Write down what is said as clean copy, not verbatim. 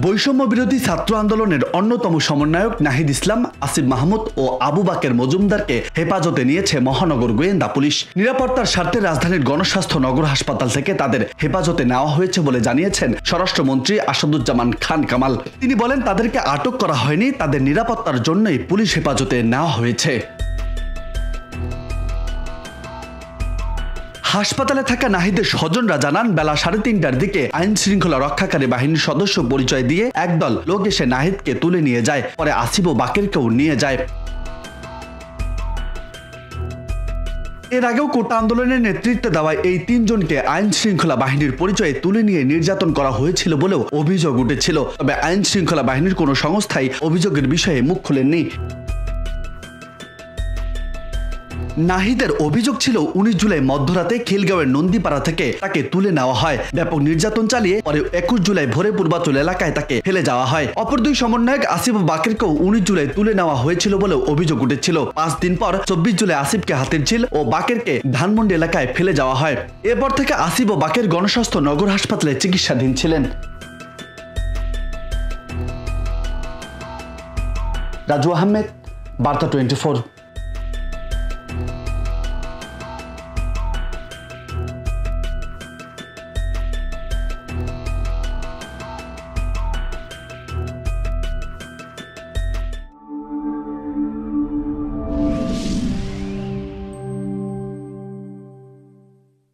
বৈষম্য বিরোধী ছাত্র আন্দোলনের অন্যতম সমন্বয়ক নাহিদ ইসলাম, আসিফ মাহমুদ ও আবু বাকের মজুমদারকে হেফাজতে নিয়েছে মহানগর গোয়েন্দা পুলিশ। নিরাপত্তার স্বার্থে রাজধানীর গণস্বাস্থ্য নগর হাসপাতাল থেকে তাদের হেফাজতে নেওয়া হয়েছে বলে জানিয়েছেন স্বরাষ্ট্রমন্ত্রী আসাদুজ্জামান খান কামাল। তিনি বলেন, তাদেরকে আটক করা হয়নি, তাদের নিরাপত্তার জন্যই পুলিশ হেফাজতে নেওয়া হয়েছে। হাসপাতালে থাকা নাহিদের স্বজনরা জানান, বেলা 3:30টার দিকে আইন শৃঙ্খলা রক্ষাকারী বাহিনীর সদস্য পরিচয় দিয়ে একদল লোক এসে নাহিদকে তুলে নিয়ে যায়। পরে আসিফ ও বাকেরকেও নিয়ে যায়। এর আগেও কোটা আন্দোলনের নেতৃত্বে দেওয়া এই 3 জনকে আইন শৃঙ্খলা বাহিনীর পরিচয়ে তুলে নিয়ে নির্যাতন করা হয়েছিল বলেও অভিযোগ উঠেছিল। তবে আইন শৃঙ্খলা বাহিনীর কোনো সংস্থাই অভিযোগের বিষয়ে মুখ খোলেননি। নাহিদের অভিযোগ ছিল 19 জুলাই মধ্যরাতে খিলগাঁওয়ের নন্দীপাড়া থেকে তাকে তুলে নেওয়া হয়। ব্যাপক নির্যাতন চালিয়ে পরে 21 জুলাই ভোরে পূর্বাঞ্চল এলাকায় তাকে ফেলে যাওয়া হয়। অপর 2 সমন্বয়ক আসিফ ও বাকেরকেও 19 জুলাই তুলে নেওয়া হয়েছিল বলেও অভিযোগ উঠেছিল। 5 দিন পর 24 জুলাই আসিফকে হাতিরঝিল ও বাকেরকে ধানমন্ডি এলাকায় ফেলে যাওয়া হয়। এরপর থেকে আসিফ ও বাকের গণস্বাস্থ্য নগর হাসপাতালে চিকিৎসাধীন ছিলেন। রাজু আহমেদ, বার্তা 24।